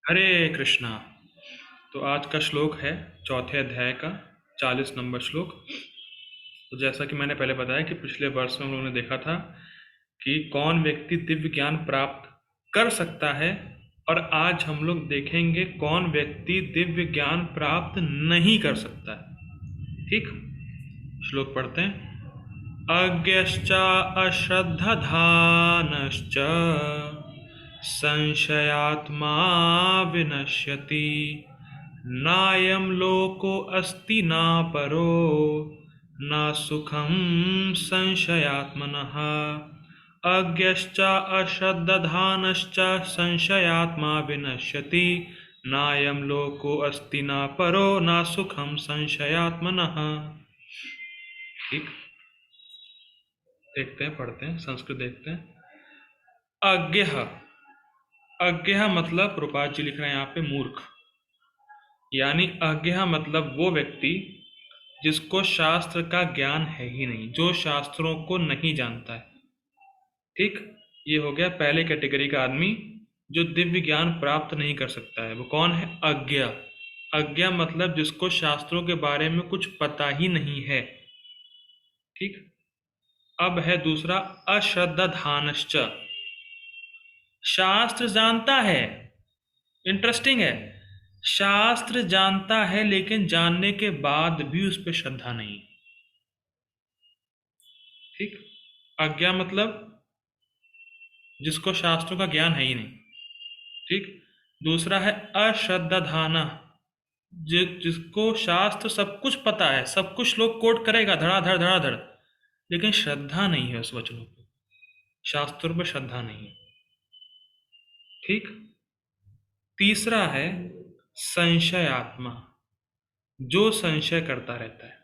हरे कृष्णा। तो आज का श्लोक है चौथे अध्याय का 40 नंबर श्लोक। तो जैसा कि मैंने पहले बताया कि पिछले वर्ष में हम लोगों ने देखा था कि कौन व्यक्ति दिव्य ज्ञान प्राप्त कर सकता है, और आज हम लोग देखेंगे कौन व्यक्ति दिव्य ज्ञान प्राप्त नहीं कर सकता है। ठीक, श्लोक पढ़ते हैं। अज्ञश्च अश्रद्धधानश्च संशयात्मा विनश्यति नायं लोको अस्ति न परो न सुखं संशयात्मनः। अज्ञश्च अश्रद्धधानश्च संशयात्मा विनश्यति नायं लोको अस्ति न परो न सुखं संशयात्मनः। ठीक, देखते हैं, पढ़ते हैं, संस्कृत देखते हैं। अज्ञ, अज्ञ मतलब प्रभुपाद जी लिख रहे हैं यहाँ पे मूर्ख, यानी अज्ञ मतलब वो व्यक्ति जिसको शास्त्र का ज्ञान है ही नहीं, जो शास्त्रों को नहीं जानता है। ठीक, ये हो गया पहले कैटेगरी का आदमी जो दिव्य ज्ञान प्राप्त नहीं कर सकता है। वो कौन है? अज्ञ। अज्ञ मतलब जिसको शास्त्रों के बारे में कुछ पता ही नहीं है। ठीक, अब है दूसरा अश्रद्धाधानश्च। शास्त्र जानता है, इंटरेस्टिंग है, शास्त्र जानता है लेकिन जानने के बाद भी उस पर श्रद्धा नहीं। ठीक, अज्ञा मतलब जिसको शास्त्रों का ज्ञान है ही नहीं। ठीक, दूसरा है अश्रद्धाधाना, जिसको शास्त्र सब कुछ पता है, सब कुछ लोग कोट करेगा धड़ाधड़ धड़ाधड़, लेकिन श्रद्धा नहीं है उस वचनों पर, शास्त्रों पर श्रद्धा नहीं है। ठीक, तीसरा है संशयात्मा, जो संशय करता रहता है।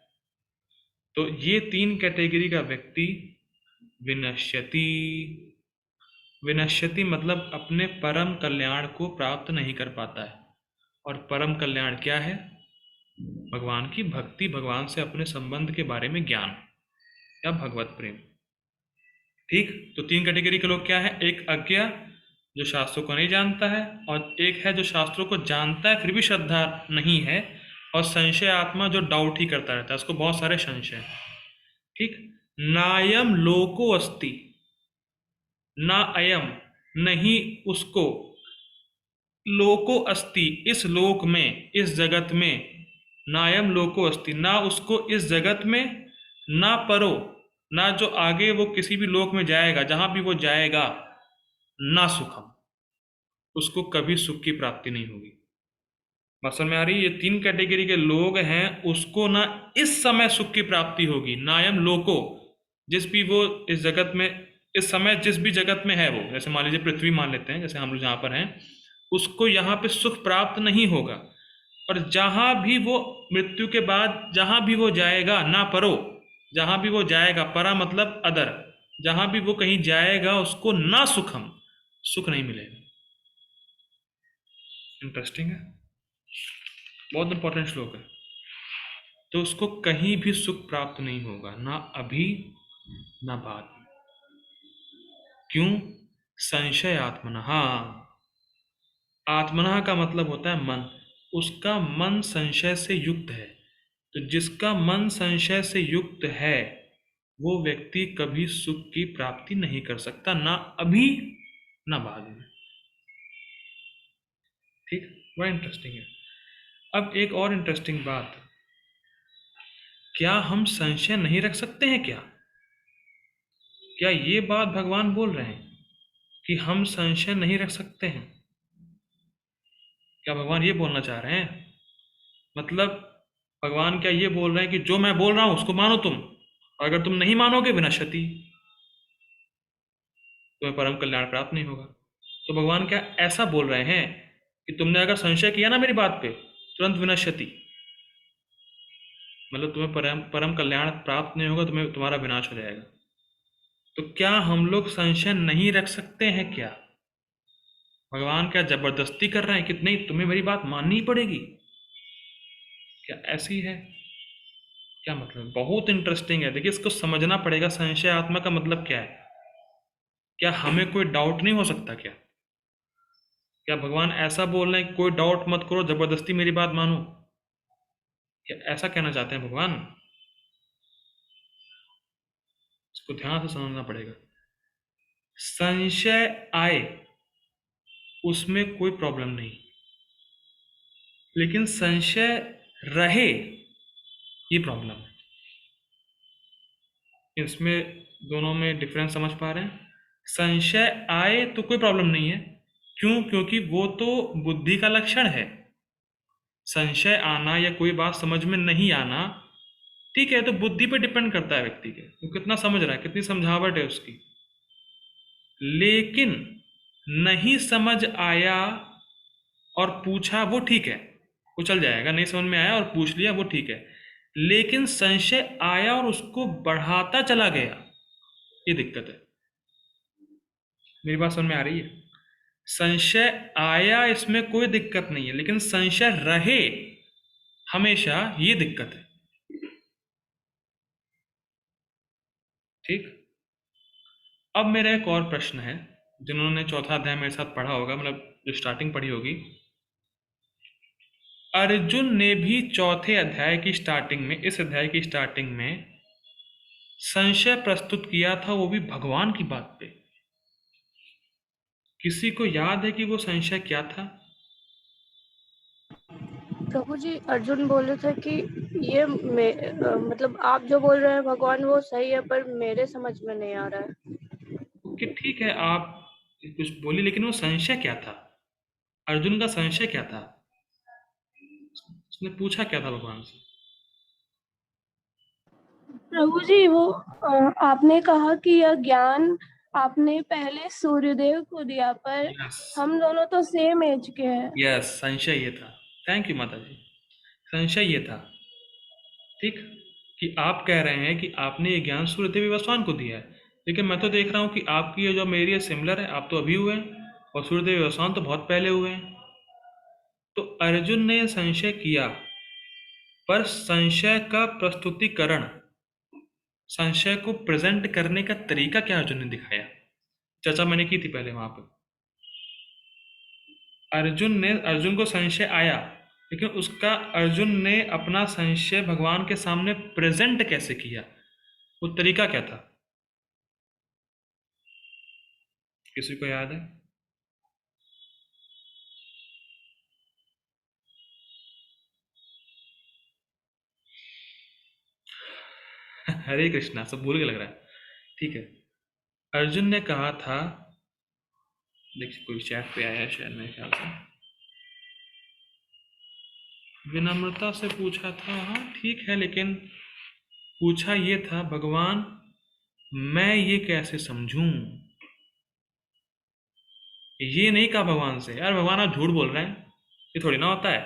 तो ये तीन कैटेगरी का व्यक्ति विनश्यति, विनश्यति मतलब अपने परम कल्याण को प्राप्त नहीं कर पाता है। और परम कल्याण क्या है? भगवान की भक्ति, भगवान से अपने संबंध के बारे में ज्ञान या भगवत प्रेम। ठीक, तो तीन कैटेगरी के लोग क्या है? एक अज्ञ जो शास्त्रों को नहीं जानता है, और एक है जो शास्त्रों को जानता है फिर भी श्रद्धा नहीं है, और संशय आत्मा जो डाउट ही करता रहता है, उसको बहुत सारे संशय। ठीक, नायम लोको अस्ति, ना अयम नहीं उसको, लोको अस्ति इस लोक में, इस जगत में, नायम लोको अस्ति ना उसको इस जगत में, ना परो ना जो आगे वो किसी भी लोक में जाएगा, जहां भी वो जाएगा, ना सुखम उसको कभी सुख की प्राप्ति नहीं होगी। बात समझ में आ रही? ये तीन कैटेगरी के लोग हैं, उसको ना इस समय सुख की प्राप्ति होगी, नायम लोको, जिस भी वो इस जगत में, इस समय जिस भी जगत में है वो, जैसे मान लीजिए पृथ्वी मान लेते हैं, जैसे हम लोग जहाँ पर हैं, उसको यहाँ पे सुख प्राप्त नहीं होगा। और जहां भी वो मृत्यु के बाद जहां भी वो जाएगा, ना परो, जहां भी वो जाएगा, परा मतलब अदर, जहां भी वो कहीं जाएगा उसको ना सुखम, सुख नहीं मिलेगा। इंटरेस्टिंग है, बहुत इंपॉर्टेंट श्लोक है। तो उसको कहीं भी सुख प्राप्त नहीं होगा, ना अभी ना बाद में। क्यों? संशय आत्मनः, आत्मनः का मतलब होता है मन, उसका मन संशय से युक्त है। तो जिसका मन संशय से युक्त है वो व्यक्ति कभी सुख की प्राप्ति नहीं कर सकता, ना अभी ना बाद में। ठीक, बड़ा इंटरेस्टिंग है। अब एक और इंटरेस्टिंग बात, क्या हम संशय नहीं रख सकते हैं? क्या क्या ये बात भगवान बोल रहे हैं कि हम संशय नहीं रख सकते हैं? क्या भगवान ये बोलना चाह रहे हैं? मतलब भगवान क्या ये बोल रहे हैं कि जो मैं बोल रहा हूं उसको मानो तुम, और अगर तुम नहीं मानोगे विनश्यति, तुम्हें परम कल्याण प्राप्त नहीं होगा। तो भगवान क्या ऐसा बोल रहे हैं कि तुमने अगर संशय किया ना मेरी बात पे, तुरंत विनश्यति, मतलब तुम्हें परम परम कल्याण प्राप्त नहीं होगा, तुम्हें तुम्हारा विनाश हो जाएगा। तो क्या हम लोग संशय नहीं रख सकते हैं? क्या भगवान क्या जबरदस्ती कर रहे हैं कि नहीं तुम्हें मेरी बात माननी ही पड़ेगी? क्या ऐसी है? क्या मतलब? बहुत इंटरेस्टिंग है, देखिए इसको समझना पड़ेगा। संशय आत्मा का मतलब क्या है? क्या हमें कोई डाउट नहीं हो सकता? क्या क्या भगवान ऐसा बोल रहे हैं कोई डाउट मत करो, जबरदस्ती मेरी बात मानो? क्या ऐसा कहना चाहते हैं भगवान? इसको ध्यान से समझना पड़ेगा। संशय आए उसमें कोई प्रॉब्लम नहीं, लेकिन संशय रहे ये प्रॉब्लम है। इसमें दोनों में डिफरेंस समझ पा रहे हैं? संशय आए तो कोई प्रॉब्लम नहीं है। क्यों? क्योंकि वो तो बुद्धि का लक्षण है। संशय आना या कोई बात समझ में नहीं आना, ठीक है, तो बुद्धि पे डिपेंड करता है व्यक्ति के, वो कितना समझ रहा है, कितनी समझावट है उसकी। लेकिन नहीं समझ आया और पूछा, वो ठीक है, वो चल जाएगा। नहीं समझ में आया और पूछ लिया, वो ठीक है। लेकिन संशय आया और उसको बढ़ाता चला गया, ये दिक्कत है। मेरी बात समझ में आ रही है? संशय आया इसमें कोई दिक्कत नहीं है, लेकिन संशय रहे हमेशा, ये दिक्कत है। ठीक। अब मेरा एक और प्रश्न है, जिन्होंने चौथा अध्याय मेरे साथ पढ़ा होगा, मतलब जो स्टार्टिंग पढ़ी होगी, अर्जुन ने भी चौथे अध्याय की स्टार्टिंग में, इस अध्याय की स्टार्टिंग में संशय प्रस्तुत किया था, वो भी भगवान की बात पे। किसी को याद है कि वो संशय क्या था? प्रभु जी, अर्जुन बोले थे कि ये मतलब आप जो बोल रहे हैं भगवान वो सही है, पर मेरे समझ में नहीं आ रहा है। ओके, ठीक है, आप कुछ बोली, लेकिन वो संशय क्या था? अर्जुन का संशय क्या था? उसने पूछा क्या था भगवान से? प्रभु जी, वो आपने कहा कि यह ज्ञान आपने पहले सूर्यदेव को दिया, पर यस, हम दोनों तो सेम एज के हैं। यस, संशय ये था। थैंक यू माता जी। संशय ये था, ठीक, कि आप कह रहे हैं कि आपने ये ज्ञान सूर्यदेव विवस्वान को दिया है, लेकिन मैं तो देख रहा हूँ कि आपकी ये जो मेरी है सिमिलर है, आप तो अभी हुए हैं और सूर्यदेव विवस्वान तो बहुत पहले हुए हैं। तो अर्जुन ने संशय किया, पर संशय का प्रस्तुतिकरण, संशय को प्रेजेंट करने का तरीका क्या अर्जुन ने दिखाया? चर्चा मैंने की थी पहले वहां पर। अर्जुन को संशय आया, लेकिन उसका अर्जुन ने अपना संशय भगवान के सामने प्रेजेंट कैसे किया, वो तरीका क्या था? किसी को याद है? हरे कृष्णा, सब भूल के लग रहा है। ठीक है, अर्जुन ने कहा था, देखिए कोई चैट पे आया है शायद, मेरे ख्याल से विनम्रता से पूछा था, हाँ ठीक है, लेकिन पूछा ये था, भगवान मैं ये कैसे समझूं? ये नहीं कहा भगवान से, यार भगवान आप झूठ बोल रहे हैं, ये थोड़ी ना होता है,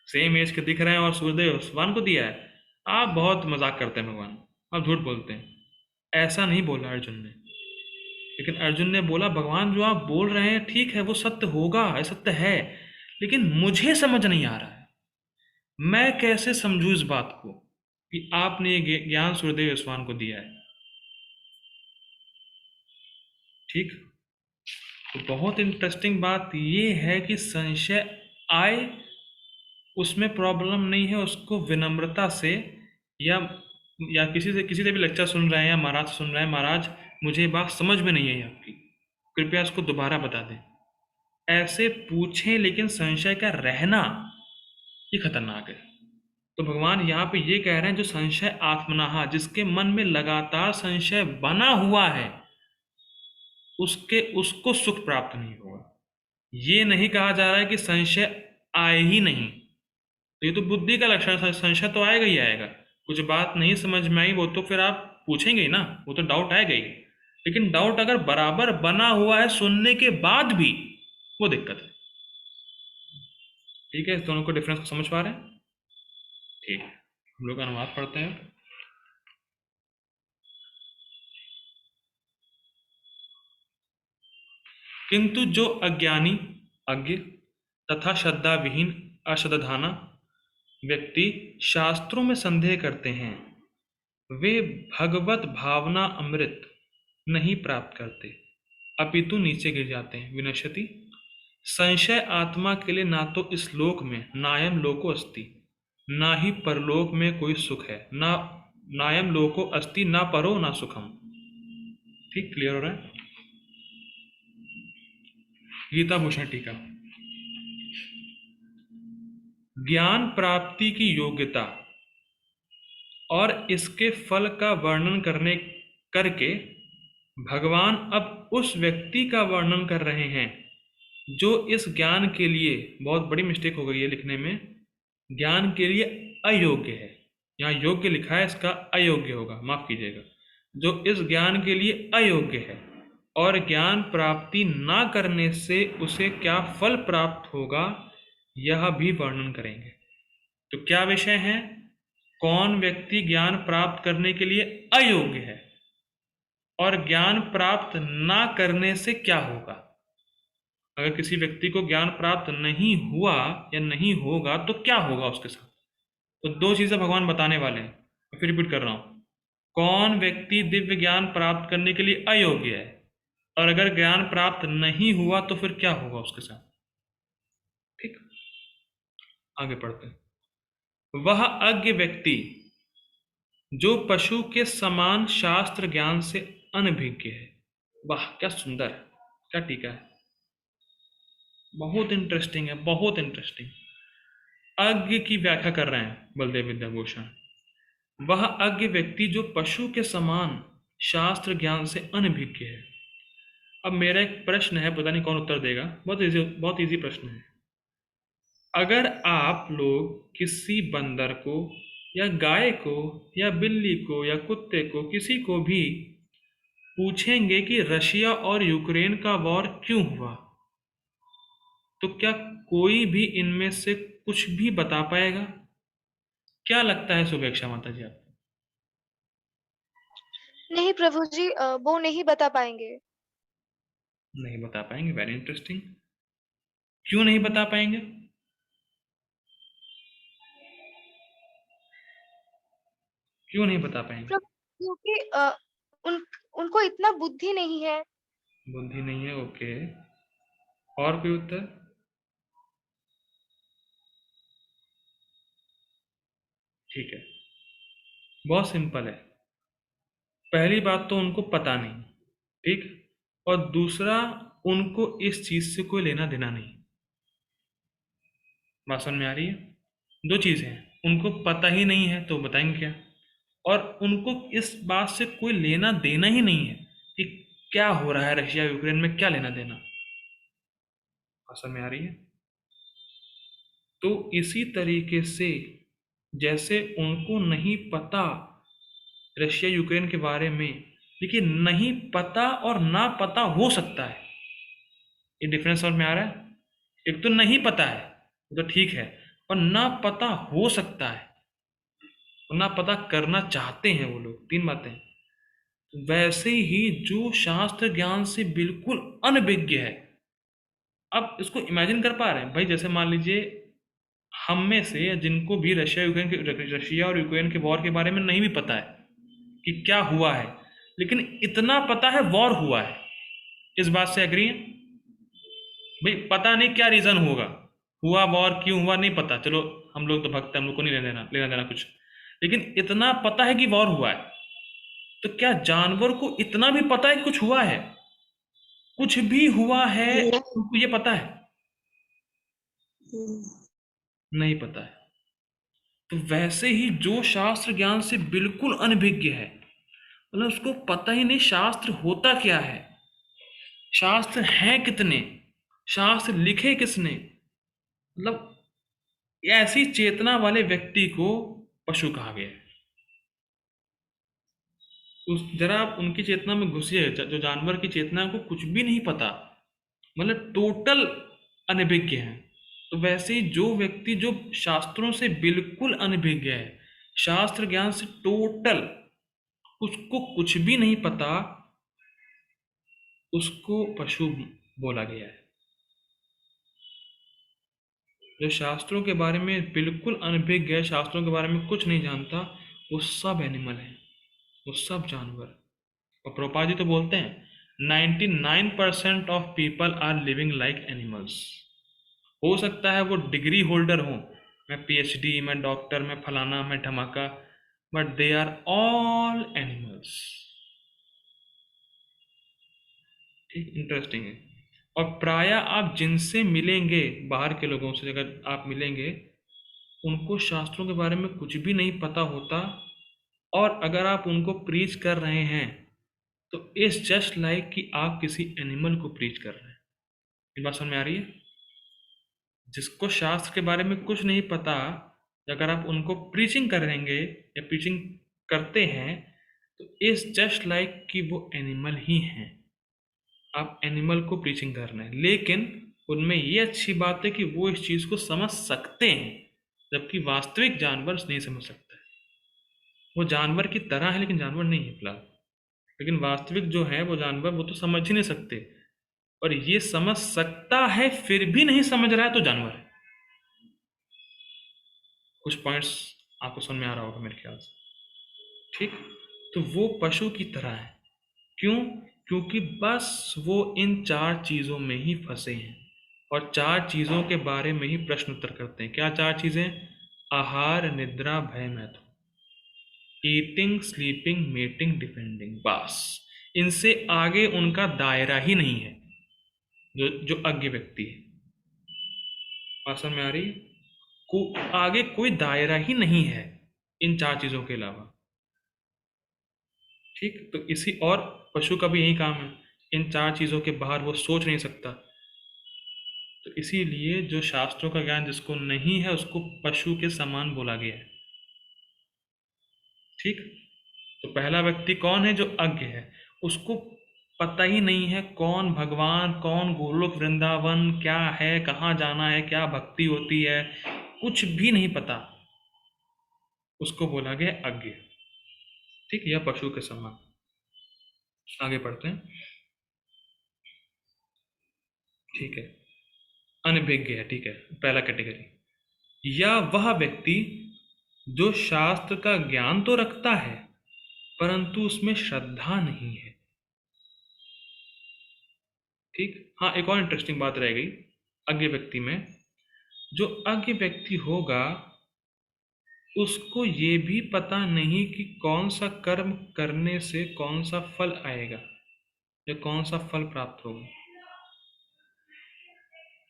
सेम एज के दिख रहे हैं और सूर्यदेव भगवान को दिया है, आप बहुत मजाक करते हैं भगवान, आप झूठ बोलते हैं। ऐसा नहीं बोला अर्जुन ने। लेकिन अर्जुन ने बोला, भगवान जो आप बोल रहे हैं ठीक है, वो सत्य होगा, ये सत्य है, लेकिन मुझे समझ नहीं आ रहा है। मैं कैसे समझूं इस बात को कि आपने ये ज्ञान सूर्यदेव यशवान को दिया है? ठीक। तो बहुत इंटरेस्टिंग बात ये है कि संशय आए उसमें प्रॉब्लम नहीं है, उसको विनम्रता से, या किसी से भी लेक्चर सुन रहे हैं या महाराज सुन रहे हैं, महाराज मुझे ये बात समझ में नहीं आई आपकी, कृपया इसको दोबारा बता दें, ऐसे पूछें। लेकिन संशय का रहना ये खतरनाक है। तो भगवान यहाँ पे ये कह रहे हैं, जो संशय आत्मनाहा, जिसके मन में लगातार संशय बना हुआ है, उसको सुख प्राप्त नहीं होगा। ये नहीं कहा जा रहा है कि संशय आए ही नहीं, तो ये तो बुद्धि का लक्षण है, संशय तो आएगा ही आएगा। कुछ बात नहीं समझ में आई, वो तो फिर आप पूछेंगे ही ना, वो तो डाउट आएगा ही। लेकिन डाउट अगर बराबर बना हुआ है सुनने के बाद भी, वो दिक्कत है। ठीक है, इस दोनों को डिफरेंस को समझ पा रहे हैं? ठीक है, हम लोग अनुवाद पढ़ते हैं। किंतु जो अज्ञानी, अज्ञ तथा श्रद्धा विहीन, अश्रद्धाना व्यक्ति शास्त्रों में संदेह करते हैं, वे भगवत भावना अमृत नहीं प्राप्त करते, अपितु नीचे गिर जाते हैं, विनश्यति। संशय आत्मा के लिए ना तो इस लोक में नायम लोको अस्ति, ना ही परलोक में कोई सुख है, ना नायम लोको अस्ति ना परो ना सुखम। ठीक, क्लियर हो रहा है? गीता भूषण टीका। ज्ञान प्राप्ति की योग्यता और इसके फल का वर्णन करके भगवान अब उस व्यक्ति का वर्णन कर रहे हैं जो इस ज्ञान के लिए, बहुत बड़ी मिस्टेक हो गई है लिखने में, ज्ञान के लिए अयोग्य है। यहाँ योग्य लिखा है, इसका अयोग्य होगा, माफ कीजिएगा। जो इस ज्ञान के लिए अयोग्य है और ज्ञान प्राप्ति ना करने से उसे क्या फल प्राप्त होगा, यह भी वर्णन करेंगे। तो क्या विषय है? कौन व्यक्ति ज्ञान प्राप्त करने के लिए अयोग्य है और ज्ञान प्राप्त ना करने से क्या होगा। अगर किसी व्यक्ति को ज्ञान प्राप्त नहीं हुआ या नहीं होगा तो क्या होगा उसके साथ। तो दो चीजें भगवान बताने वाले हैं। फिर रिपीट कर रहा हूं, कौन व्यक्ति दिव्य ज्ञान प्राप्त करने के लिए अयोग्य है और अगर ज्ञान प्राप्त नहीं हुआ तो फिर क्या होगा उसके साथ। ठीक, आगे पढ़ते हैं। वह अज्ञ व्यक्ति जो पशु के समान शास्त्र ज्ञान से अनभिज्ञ है। वाह, क्या सुंदर, क्या टीका है, बहुत इंटरेस्टिंग है, बहुत इंटरेस्टिंग। अज्ञ की व्याख्या कर रहे हैं बलदेव विद्याभूषण। वह अज्ञ व्यक्ति जो पशु के समान शास्त्र ज्ञान से अनभिज्ञ है। अब मेरा एक प्रश्न है, पता नहीं कौन उत्तर देगा, बहुत इजी प्रश्न है। अगर आप लोग किसी बंदर को या गाय को या बिल्ली को या कुत्ते को, किसी को भी पूछेंगे कि रशिया और यूक्रेन का वॉर क्यों हुआ, तो क्या कोई भी इनमें से कुछ भी बता पाएगा? क्या लगता है शुभेक्षा माता जी आपको? नहीं प्रभु जी, वो नहीं बता पाएंगे। नहीं बता पाएंगे, वेरी इंटरेस्टिंग। क्यों नहीं बता पाएंगे? क्यों नहीं बता पाएंगे? क्योंकि उनको इतना बुद्धि नहीं है। बुद्धि नहीं है, ओके। और कोई उत्तर? ठीक है, बहुत सिंपल है। पहली बात तो उनको पता नहीं, ठीक, और दूसरा उनको इस चीज से कोई लेना देना नहीं। बात समझ में आ रही है? दो चीजें हैं, उनको पता ही नहीं है तो बताएंगे क्या, और उनको इस बात से कोई लेना देना ही नहीं है कि क्या हो रहा है रशिया यूक्रेन में, क्या लेना देना। बात समझ में आ रही है? तो इसी तरीके से जैसे उनको नहीं पता रशिया यूक्रेन के बारे में, लेकिन नहीं पता और ना पता हो सकता है। ये डिफरेंस समझ में आ रहा है? एक तो नहीं पता है तो ठीक है, और ना पता हो सकता है, और ना पता करना चाहते हैं वो लोग, तीन बातें। वैसे ही जो शास्त्र ज्ञान से बिल्कुल अनभिज्ञ है, अब इसको इमेजिन कर पा रहे हैं भाई, जैसे मान लीजिए हम में से जिनको भी रशिया और यूक्रेन के वॉर के बारे में नहीं भी पता है कि क्या हुआ है, लेकिन इतना पता है वॉर हुआ है। इस बात से एग्री है भाई? पता नहीं क्या रीजन होगा, हुआ वॉर, क्यों हुआ नहीं पता, चलो हम लोग तो भक्त हैं, हम लोग को नहीं लेना देना कुछ, लेकिन इतना पता है कि वॉर हुआ है। तो क्या जानवर को इतना भी पता है कि कुछ हुआ है? कुछ भी हुआ है उनको ये पता है? नहीं पता है। तो वैसे ही जो शास्त्र ज्ञान से बिल्कुल अनभिज्ञ है, मतलब उसको पता ही नहीं शास्त्र होता क्या है, शास्त्र हैं कितने, शास्त्र लिखे किसने, मतलब ऐसी चेतना वाले व्यक्ति को पशु कहा गया है। उस जरा आप उनकी चेतना में घुसिए, जो जानवर की चेतना को कुछ भी नहीं पता, मतलब टोटल अनभिज्ञ है। तो वैसे ही जो व्यक्ति जो शास्त्रों से बिल्कुल अनभिज्ञ है, शास्त्र ज्ञान से टोटल उसको कुछ भी नहीं पता, उसको पशु बोला गया है। जो शास्त्रों के बारे में बिल्कुल अनभिज्ञ है, शास्त्रों के बारे में कुछ नहीं जानता, वो सब एनिमल है, वो सब जानवर। और प्रभुपाद जी तो बोलते हैं 99% of people are living like animals. हो सकता है वो डिग्री होल्डर हो, मैं पीएचडी, मैं डॉक्टर, मैं फलाना, मैं धमाका, but they are all animals. ठीक, इंटरेस्टिंग है। और प्राय आप जिनसे मिलेंगे, बाहर के लोगों से अगर आप मिलेंगे, उनको शास्त्रों के बारे में कुछ भी नहीं पता होता, और अगर आप उनको प्रीच कर रहे हैं तो इट्स जस्ट लाइक कि आप किसी एनिमल को प्रीच कर रहे हैं। ये बात समझ में आ रही है? जिसको शास्त्र के बारे में कुछ नहीं पता, अगर आप उनको प्रीचिंग करेंगे या प्रीचिंग करते हैं तो इट्स जस्ट लाइक कि वो एनिमल ही हैं। आप एनिमल को प्रीचिंग कर रहे हैं, लेकिन उनमें ये अच्छी बात है कि वो इस चीज़ को समझ सकते हैं, जबकि वास्तविक जानवर नहीं समझ सकता है। वो जानवर की तरह है लेकिन जानवर नहीं है फिलहाल। लेकिन वास्तविक जो है वो जानवर, वो तो समझ ही नहीं सकते, और ये समझ सकता है फिर भी नहीं समझ रहा है तो जानवर है। कुछ पॉइंट्स आपको समझ में आ रहा होगा मेरे ख्याल से। ठीक, तो वो पशु की तरह है। क्यों? क्योंकि बस वो इन 4 चीज़ों में ही फंसे हैं, और 4 चीज़ों के बारे में ही प्रश्न उत्तर करते हैं। क्या 4 चीज़ें? आहार, निद्रा, भय, मैथुन। ईटिंग, स्लीपिंग, मेटिंग, डिफेंडिंग, बस इनसे आगे उनका दायरा ही नहीं है। जो जो अज्ञ व्यक्ति है, बात समझ में आ रही है? आगे कोई दायरा ही नहीं है इन 4 चीज़ों के अलावा। ठीक, तो इसी, और पशु का भी यही काम है, इन 4 चीज़ों के बाहर वो सोच नहीं सकता। तो इसीलिए जो शास्त्रों का ज्ञान जिसको नहीं है उसको पशु के समान बोला गया है। ठीक, तो पहला व्यक्ति कौन है? जो अज्ञ है। उसको पता ही नहीं है कौन भगवान, कौन गोलोक वृंदावन क्या है, कहाँ जाना है, क्या भक्ति होती है, कुछ भी नहीं पता, उसको बोला गया अज्ञ। ठीक, यह पशु के समान। आगे पढ़ते हैं। ठीक है, अनभिज्ञ है। ठीक है, पहला कैटेगरी। या वह व्यक्ति जो शास्त्र का ज्ञान तो रखता है परंतु उसमें श्रद्धा नहीं है। ठीक, हाँ, एक और इंटरेस्टिंग बात रह गई अज्ञ व्यक्ति में। जो अज्ञ व्यक्ति होगा उसको ये भी पता नहीं कि कौन सा कर्म करने से कौन सा फल आएगा या कौन सा फल प्राप्त होगा।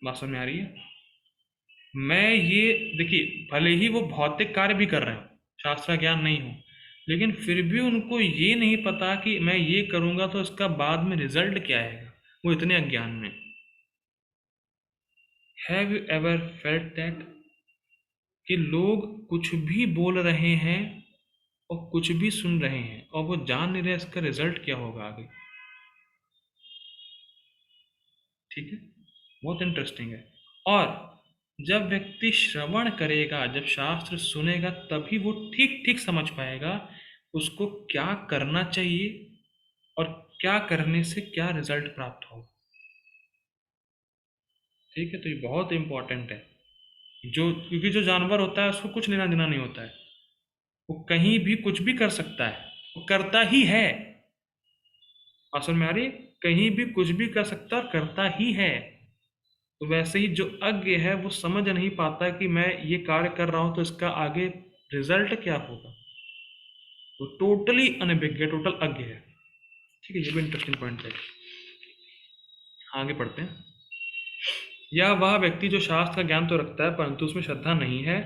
बात समझ में आ रही है? मैं ये देखिए, भले ही वो भौतिक कार्य भी कर रहे हो, शास्त्र ज्ञान नहीं हो, लेकिन फिर भी उनको ये नहीं पता कि मैं ये करूंगा तो इसका बाद में रिजल्ट क्या आएगा। वो इतने अज्ञान में। Have you ever felt that कि लोग कुछ भी बोल रहे हैं और कुछ भी सुन रहे हैं और वो जान नहीं रहे इसका रिजल्ट क्या होगा आगे। ठीक है, बहुत इंटरेस्टिंग है। और जब व्यक्ति श्रवण करेगा, जब शास्त्र सुनेगा, तभी वो ठीक ठीक समझ पाएगा उसको क्या करना चाहिए और क्या करने से क्या रिजल्ट प्राप्त होगा। ठीक है, तो ये बहुत इंपॉर्टेंट है। जो, क्योंकि जो जानवर होता है उसको कुछ लेना देना नहीं होता है, वो कहीं भी कुछ भी कर सकता है, वो करता ही है। असल में आ रही है? कहीं भी कुछ भी कर सकता है और करता ही है। तो वैसे ही जो अज्ञ है वो समझ नहीं पाता कि मैं ये कार्य कर रहा हूं तो इसका आगे रिजल्ट क्या होगा। वो टोटली अनभिज्ञ, टोटल अज्ञ है। ठीक है, ये भी इंटरेस्टिंग पॉइंट है। आगे पढ़ते हैं। या वह व्यक्ति जो शास्त्र का ज्ञान तो रखता है परंतु उसमें श्रद्धा नहीं है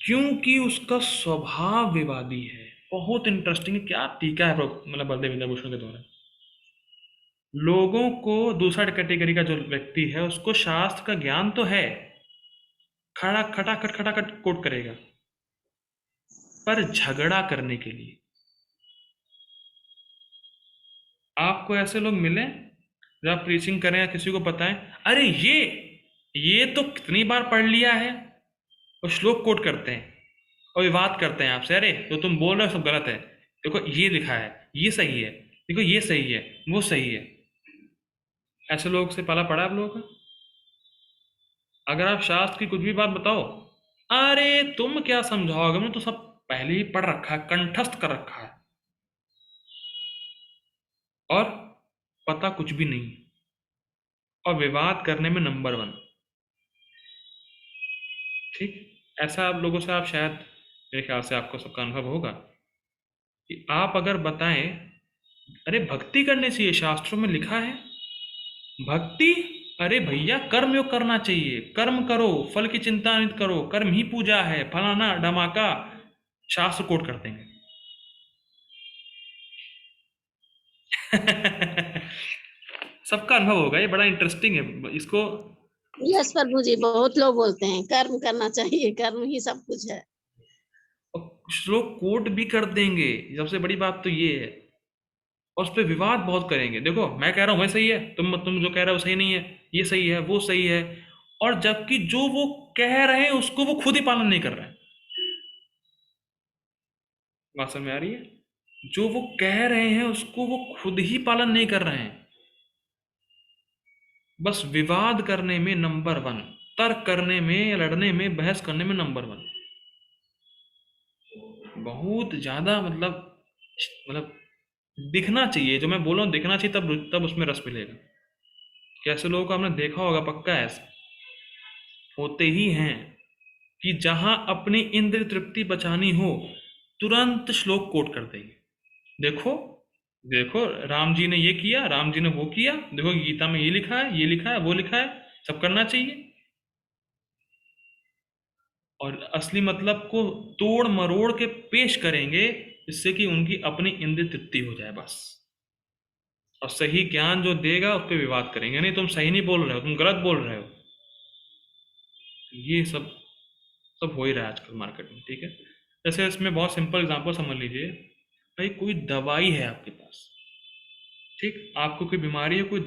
क्योंकि उसका स्वभाव विवादी है। बहुत इंटरेस्टिंग, क्या टीका है मतलब बलदेव विद्याभूषण के द्वारा। लोगों को, दूसरा कैटेगरी का जो व्यक्ति है उसको शास्त्र का ज्ञान तो है, खड़ा खटाखट कोट करेगा, पर झगड़ा करने के लिए। आपको ऐसे लोग मिले जब आप प्रीचिंग करें या किसी को बताएं, अरे ये तो कितनी बार पढ़ लिया है, और श्लोक कोट करते हैं और विवाद करते हैं आपसे, अरे तो तुम बोल रहे हो सब गलत है, देखो ये लिखा है, ये सही है, देखो ये सही है, वो सही है। ऐसे लोग से पाला पड़ा आप लोगों का? अगर आप शास्त्र की कुछ भी बात बताओ, अरे तुम क्या समझाओगे, मैंने तो सब पहले ही पढ़ रखा है, कंठस्थ कर रखा है। और पता कुछ भी नहीं, और विवाद करने में नंबर 1। ठीक, ऐसा आप लोगों से आप शायद, मेरे ख्याल से आपको सबका अनुभव होगा कि आप अगर बताएं, अरे भक्ति करनी चाहिए, शास्त्रों में लिखा है भक्ति, अरे भैया कर्म योग करना चाहिए, कर्म करो, फल की चिंता मत करो, कर्म ही पूजा है, फलाना ढमाका, शास्त्र कोट कर देंगे। सबका अनुभव होगा, ये बड़ा इंटरेस्टिंग है इसको। यस प्रभु जी, बहुत लोग बोलते हैं कर्म करना चाहिए, कर्म ही सब कुछ है। और कुछ लोग कोट भी कर देंगे, सबसे बड़ी बात तो ये है, और उस पर विवाद बहुत करेंगे। देखो मैं कह रहा हूँ वह सही है, तुम जो कह रहे हो सही नहीं है, ये सही है, वो सही है, और जबकि जो वो कह रहे हैं उसको वो खुद ही पालन नहीं कर रहे हैं। बात समझ में आ रही है? जो वो कह रहे हैं उसको वो खुद ही पालन नहीं कर रहे हैं, बस विवाद करने में नंबर 1, तर्क करने में, लड़ने में, बहस करने में नंबर 1। बहुत ज्यादा मतलब दिखना चाहिए, जो मैं बोल रहा हूँ दिखना चाहिए, तब उसमें रस मिलेगा। कैसे लोगों को हमने देखा होगा, पक्का ऐसे होते ही हैं कि जहां अपनी इंद्रिय तृप्ति बचानी हो तुरंत श्लोक कोट कर देंगे। देखो देखो राम जी ने ये किया, राम जी ने वो किया, देखो गीता में ये लिखा है, ये लिखा है, वो लिखा है, सब करना चाहिए। और असली मतलब को तोड़ मरोड़ के पेश करेंगे, जिससे कि उनकी अपनी इंद्रिय तृप्ति हो जाए बस। और सही ज्ञान जो देगा उस पर विवाद करेंगे, नहीं तुम सही नहीं बोल रहे हो, तुम गलत बोल रहे हो। ये सब सब हो ही रहा है आजकल मार्केट में। ठीक है, जैसे इसमें बहुत सिंपल एग्जांपल समझ लीजिए, भाई कोई दवाई है आपके पास, ठीक, आपको कोई बीमारी है, कोई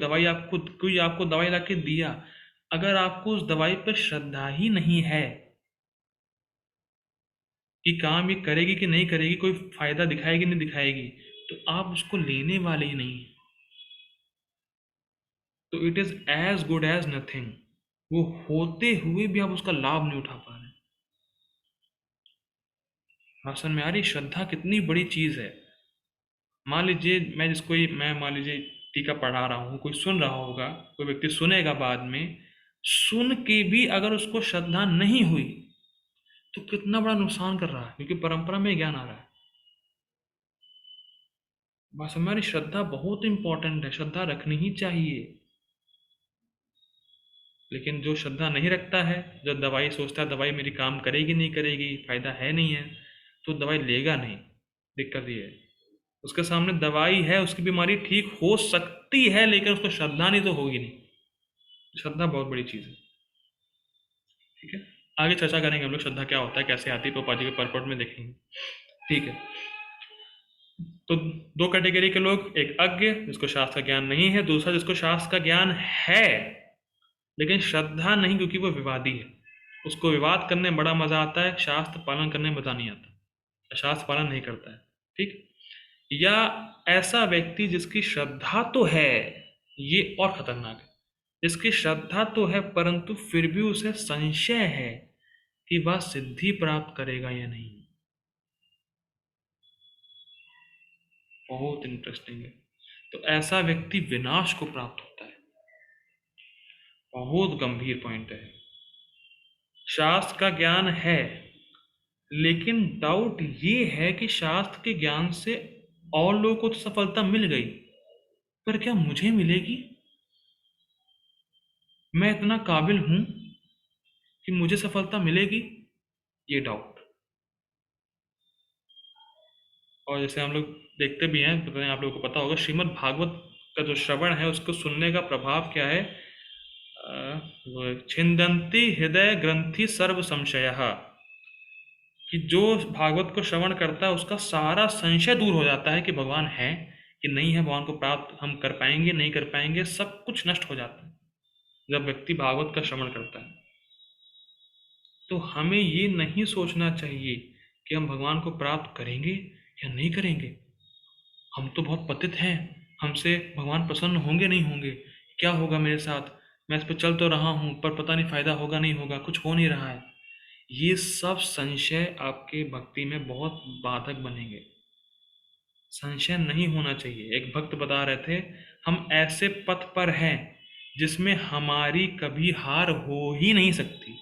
आपको दवाई ला के दिया, अगर आपको उस दवाई पर श्रद्धा ही नहीं है कि काम ये करेगी कि नहीं करेगी, कोई फायदा दिखाएगी नहीं दिखाएगी, तो आप उसको लेने वाले ही नहीं हैं। तो it is as good as nothing, वो होते हुए भी आप उसका लाभ नहीं उठा पा रहे। भाषण में आ रही श्रद्धा कितनी बड़ी चीज है। मान लीजिए मैं मान लीजिए टीका पढ़ा रहा हूँ, कोई सुन रहा होगा, कोई व्यक्ति सुनेगा, बाद में सुन के भी अगर उसको श्रद्धा नहीं हुई तो कितना बड़ा नुकसान कर रहा है, क्योंकि परंपरा में ज्ञान आ रहा है। बस हमारी श्रद्धा बहुत इंपॉर्टेंट है, श्रद्धा रखनी ही चाहिए। लेकिन जो श्रद्धा नहीं रखता है, जो दवाई सोचता है दवाई मेरी काम करेगी नहीं करेगी, फायदा है नहीं है, तो दवाई लेगा नहीं। दिक्कत ये है, उसके सामने दवाई है, उसकी बीमारी ठीक हो सकती है, लेकिन उसको श्रद्धा नहीं तो होगी नहीं। श्रद्धा बहुत बड़ी चीज है। ठीक है, आगे चर्चा करेंगे हम लोग श्रद्धा क्या होता है, कैसे आती है, पोपा जी के परपट में देखेंगे। ठीक है, तो दो कैटेगरी के लोग, एक अज्ञ जिसको शास्त्र का ज्ञान नहीं है, दूसरा जिसको शास्त्र का ज्ञान है लेकिन श्रद्धा नहीं, क्योंकि वो विवादी है, उसको विवाद करने में बड़ा मजा आता है, शास्त्र पालन करने में मजा नहीं आता, शास्त्र पालन नहीं करता है। ठीक, या ऐसा व्यक्ति जिसकी श्रद्धा तो है, ये और खतरनाक है, जिसकी श्रद्धा तो है परंतु फिर भी उसे संशय है कि वह सिद्धि प्राप्त करेगा या नहीं। बहुत इंटरेस्टिंग है। तो ऐसा व्यक्ति विनाश को प्राप्त होता है। बहुत गंभीर पॉइंट है। शास्त्र का ज्ञान है, लेकिन डाउट ये है कि शास्त्र के ज्ञान से और लोगों को तो सफलता मिल गई, पर क्या मुझे मिलेगी? मैं इतना काबिल हूं कि मुझे सफलता मिलेगी? ये डाउट। और जैसे हम लोग देखते भी हैं, पता नहीं आप लोगों को पता होगा, श्रीमद् भागवत का जो श्रवण है उसको सुनने का प्रभाव क्या है, छिंदंती हृदय ग्रंथि सर्व संशयः, कि जो भागवत को श्रवण करता है उसका सारा संशय दूर हो जाता है कि भगवान है कि नहीं है, भगवान को प्राप्त हम कर पाएंगे नहीं कर पाएंगे, सब कुछ नष्ट हो जाता है जब व्यक्ति भागवत का श्रवण करता है। तो हमें ये नहीं सोचना चाहिए कि हम भगवान को प्राप्त करेंगे या नहीं करेंगे, हम तो बहुत पतित हैं, हमसे भगवान प्रसन्न होंगे नहीं होंगे, क्या होगा मेरे साथ, मैं इस पर चल तो रहा हूँ पर पता नहीं फायदा होगा नहीं होगा, कुछ हो नहीं रहा है। ये सब संशय आपके भक्ति में बहुत बाधक बनेंगे। संशय नहीं होना चाहिए। एक भक्त बता रहे थे, हम ऐसे पथ पर हैं जिसमें हमारी कभी हार हो ही नहीं सकती।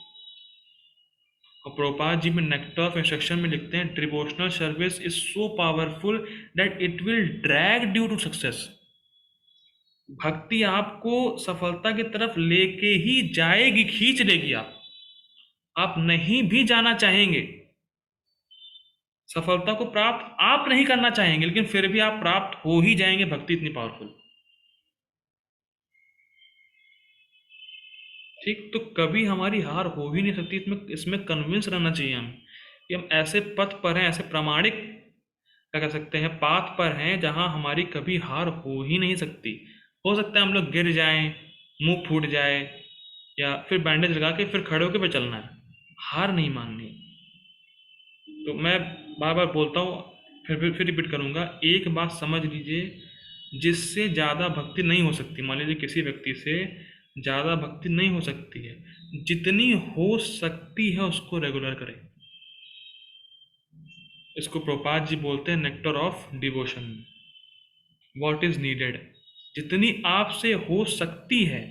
और प्रभुपाद जी में नेक्टर ऑफ इंस्ट्रक्शन में लिखते हैं, devotional service is so powerful that it will drag you to success. भक्ति आपको सफलता की तरफ लेके ही जाएगी, खींच लेगी। आप नहीं भी जाना चाहेंगे, सफलता को प्राप्त आप नहीं करना चाहेंगे, लेकिन फिर भी आप प्राप्त हो ही जाएंगे। भक्ति इतनी पावरफुल। ठीक, तो कभी हमारी हार हो ही नहीं सकती। इसमें कन्विंस रहना चाहिए हम कि हम ऐसे पथ पर हैं, ऐसे प्रामाणिक क्या कह सकते हैं पाथ पर हैं जहां हमारी कभी हार हो ही नहीं सकती। हो सकता है हम लोग गिर जाएं, मुंह फूट जाए, या फिर बैंडेज लगा के फिर खड़े होकर पे चलना है, हार नहीं माननी। तो मैं बार बार बोलता हूँ, फिर रिपीट करूँगा, एक बात समझ लीजिए, जिससे ज़्यादा भक्ति नहीं हो सकती, मान लीजिए किसी व्यक्ति से ज़्यादा भक्ति नहीं हो सकती है, जितनी हो सकती है उसको रेगुलर करें। इसको प्रभुपाद जी बोलते हैं nectar of devotion. What is needed, जितनी आपसे हो सकती है।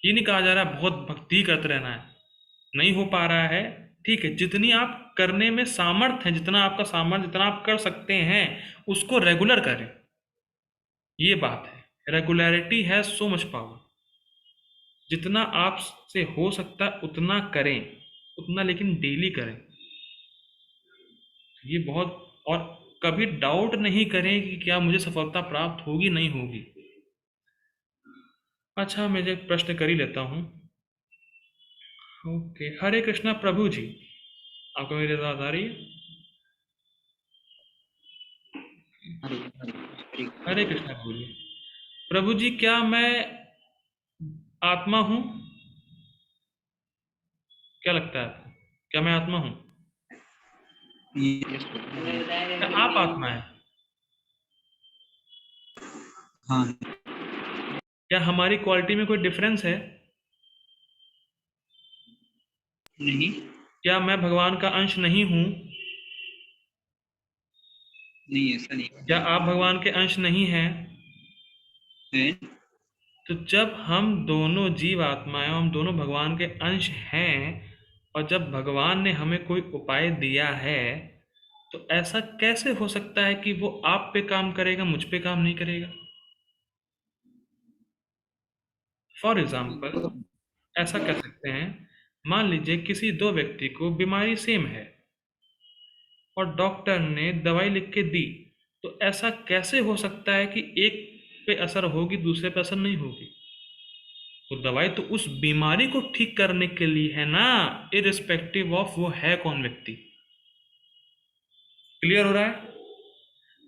ये नहीं कहा जा रहा बहुत भक्ति करते रहना है, नहीं हो पा रहा है, ठीक है, जितनी आप करने में सामर्थ्य है, जितना आपका सामर्थ्य, जितना आप कर सकते हैं उसको रेगुलर करें। ये बात है, रेगुलरिटी है सो मच पावर। जितना आपसे हो सकता है उतना करें, उतना लेकिन डेली करें। ये बहुत, और कभी डाउट नहीं करें कि क्या मुझे सफलता प्राप्त होगी नहीं होगी। अच्छा, मैं एक प्रश्न कर ही लेता हूँ। ओके, हरे कृष्णा प्रभु जी, आपको मेरी आवाज आ रही है? हरे कृष्णा प्रभु जी। प्रभु जी, क्या मैं आत्मा हूँ? क्या लगता है आपको, क्या मैं आत्मा हूँ? क्या आप आत्मा है? हाँ। क्या हमारी क्वालिटी में कोई डिफरेंस है? नहीं। क्या मैं भगवान का अंश नहीं हूँ? नहीं, ऐसा नहीं क्या आप भगवान के अंश नहीं हैं? है। तो जब हम दोनों जीव आत्माएं, हम दोनों भगवान के अंश हैं, और जब भगवान ने हमें कोई उपाय दिया है, तो ऐसा कैसे हो सकता है कि वो आप पे काम करेगा, मुझ पे काम नहीं करेगा? फॉर एग्जाम्पल ऐसा कह सकते हैं, मान लीजिए किसी दो व्यक्ति को बीमारी सेम है और डॉक्टर ने दवाई लिख के दी, तो ऐसा कैसे हो सकता है कि एक पे असर होगी दूसरे पे असर नहीं होगी? वो दवाई तो उस बीमारी को ठीक करने के लिए है ना, इरिस्पेक्टिव ऑफ वो है कौन व्यक्ति। क्लियर हो रहा है?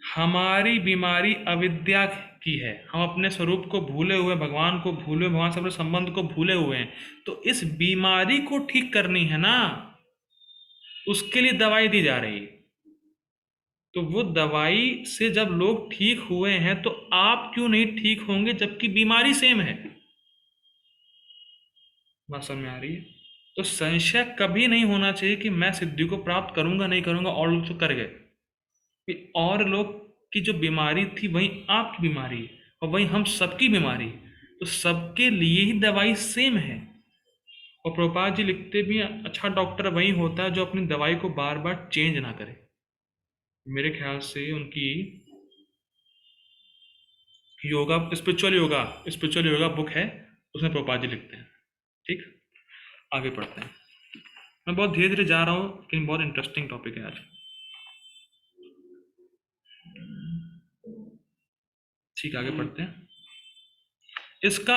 हमारी बीमारी अविद्या की है, हम अपने स्वरूप को भूले हुए, भगवान को भूले हुए, भगवान से अपने संबंध को भूले हुए हैं। तो इस बीमारी को ठीक करनी है ना, उसके लिए दवाई दी जा रही है। तो वो दवाई से जब लोग ठीक हुए हैं, तो आप क्यों नहीं ठीक होंगे जबकि बीमारी सेम है? बात समझ में आ रही है? तो संशय कभी नहीं होना चाहिए कि मैं सिद्धि को प्राप्त करूंगा नहीं करूंगा, और लोग तो कर गए। कि और लोग की जो बीमारी थी वही आपकी बीमारी है, और वही हम सबकी बीमारी है, तो सबके लिए ही दवाई सेम है। और प्रभुपाद जी लिखते भी हैं, अच्छा डॉक्टर वही होता है जो अपनी दवाई को बार बार चेंज ना करे। मेरे ख्याल से उनकी योगा, स्पिरिचुअल योगा बुक है, उसमें प्रभुपाद जी लिखते हैं। ठीक, आगे पढ़ते हैं। मैं बहुत धीरे धीरे जा रहा हूँ, लेकिन बहुत इंटरेस्टिंग टॉपिक है आज। ठीक, आगे पढ़ते हैं। इसका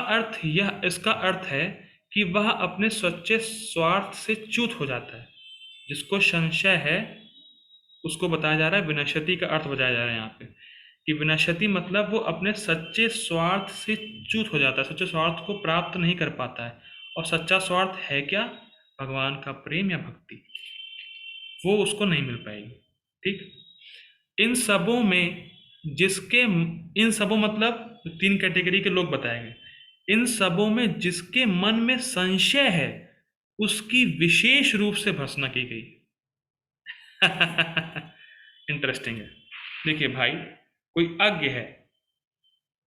अर्थ है कि वह अपने सच्चे स्वार्थ से च्युत हो जाता है। जिसको संशय है उसको बताया जा रहा है, विनश्यति का अर्थ बताया जा रहा है यहाँ पे, कि विनश्यति मतलब वो अपने सच्चे स्वार्थ से च्युत हो जाता है, सच्चे स्वार्थ को प्राप्त नहीं कर पाता है। और सच्चा स्वार्थ है क्या? भगवान का प्रेम या भक्ति, वो उसको नहीं मिल पाएगी। ठीक, इन सबों मतलब 3 कैटेगरी के लोग बताए गए। इन सबों में जिसके मन में संशय है उसकी विशेष रूप से भर्त्सना की गई। इंटरेस्टिंग है। देखिए भाई, कोई अज्ञ है,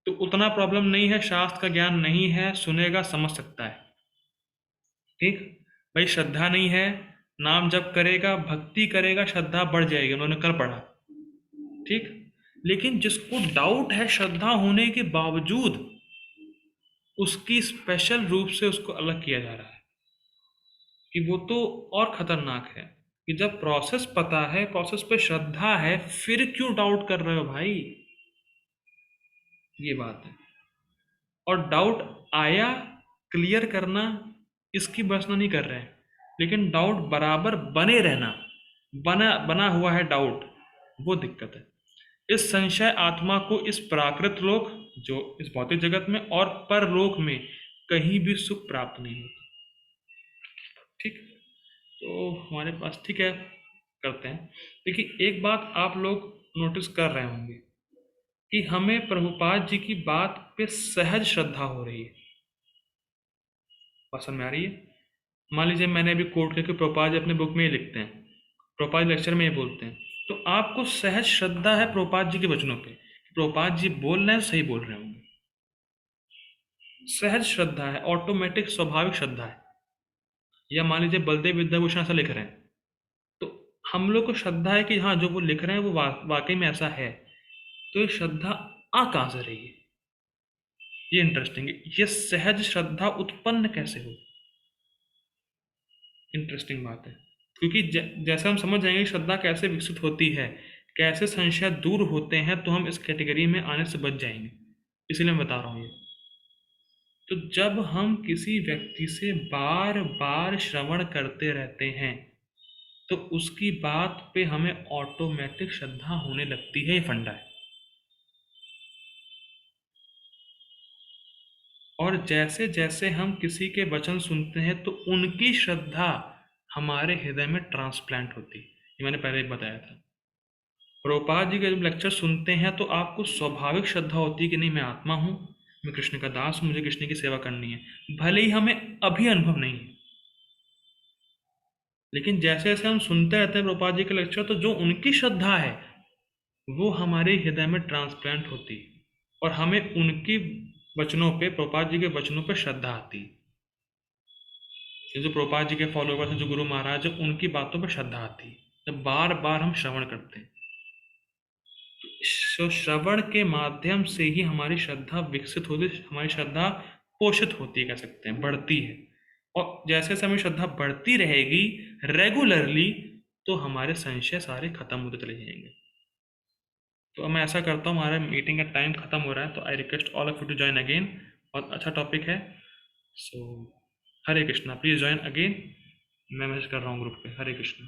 तो उतना प्रॉब्लम नहीं है, शास्त्र का ज्ञान नहीं है, सुनेगा समझ सकता है। ठीक भाई, श्रद्धा नहीं है, नाम जप करेगा, भक्ति करेगा, श्रद्धा बढ़ जाएगी, उन्होंने कल पढ़ा। ठीक, लेकिन जिसको डाउट है श्रद्धा होने के बावजूद, उसकी स्पेशल रूप से उसको अलग किया जा रहा है कि वो तो और खतरनाक है कि जब प्रोसेस पता है, प्रोसेस पे श्रद्धा है, फिर क्यों डाउट कर रहे हो भाई, ये बात है। और डाउट आया, क्लियर करना, इसकी बसना नहीं कर रहे हैं, लेकिन डाउट बराबर बने रहना, बना हुआ है डाउट, वो दिक्कत है। इस संशय आत्मा को इस प्राकृत लोक, जो इस भौतिक जगत में, और परलोक में कहीं भी सुख प्राप्त नहीं होता। ठीक, तो हमारे पास, ठीक है, करते हैं। देखिए, एक बात आप लोग नोटिस कर रहे होंगे कि हमें प्रभुपाद जी की बात पे सहज श्रद्धा हो रही है। पसंद में आ रही है? मान लीजिए मैंने अभी कोट किया कि प्रभुपाद जी अपने बुक में ही लिखते हैं, प्रभुपाद लेक्चर में ही बोलते हैं, तो आपको सहज श्रद्धा है प्रभुपाद जी के वचनों पे, प्रभुपाद जी बोल रहे हैं, सही बोल रहे होंगे। सहज श्रद्धा है, ऑटोमेटिक स्वाभाविक श्रद्धा है। या मान लीजिए बलदेव विद्याभूषण ऐसा लिख रहे हैं, तो हम लोग को श्रद्धा है कि हाँ, जो वो लिख रहे हैं वो वाकई में ऐसा है। तो ये श्रद्धा आ कहाँ से रही है, ये इंटरेस्टिंग है। ये सहज श्रद्धा उत्पन्न कैसे हो, इंटरेस्टिंग बात है। क्योंकि जैसे हम समझ जाएंगे श्रद्धा कैसे विकसित होती है, कैसे संशय दूर होते हैं, तो हम इस कैटेगरी में आने से बच जाएंगे। इसलिए मैं बता रहा हूँ ये। तो जब हम किसी व्यक्ति से बार बार श्रवण करते रहते हैं, तो उसकी बात पे हमें ऑटोमेटिक श्रद्धा होने लगती है, ये फंडा है। और जैसे जैसे हम किसी के वचन सुनते हैं, तो उनकी श्रद्धा हमारे हृदय में ट्रांसप्लांट होती है। ये मैंने पहले ही बताया था। प्रभुपाद जी के जब लेक्चर सुनते हैं, तो आपको स्वाभाविक श्रद्धा होती है कि नहीं, मैं आत्मा हूँ, मैं कृष्ण का दास हूँ, मुझे कृष्ण की सेवा करनी है, भले ही हमें अभी अनुभव नहीं है। लेकिन जैसे जैसे हम सुनते रहते हैं प्रभुपाद जी के लेक्चर, तो जो उनकी श्रद्धा है वो हमारे हृदय में ट्रांसप्लांट होती है, और हमें उनकी वचनों पे, प्रभुपाद जी के वचनों पे श्रद्धा आती है। जो प्रभुपाद जी के फॉलोवर्स हैं, जो गुरु महाराज हैं, उनकी बातों पर श्रद्धा आती है जब बार बार हम श्रवण करते हैं। तो श्रवण के माध्यम से ही हमारी श्रद्धा विकसित होती है, हमारी श्रद्धा पोषित होती है, कह सकते हैं, बढ़ती है। और जैसे जैसे हमारी श्रद्धा बढ़ती रहेगी रेगुलरली, तो हमारे संशय सारे खत्म होते चले जाएंगे। तो अब मैं ऐसा करता हूँ, हमारा मीटिंग का टाइम खत्म हो रहा है, तो I request all of you to join again. बहुत अच्छा टॉपिक है। So Hare Krishna, please join again. मैं मैसेज कर रहा हूँ ग्रुप पे। हरे कृष्णा।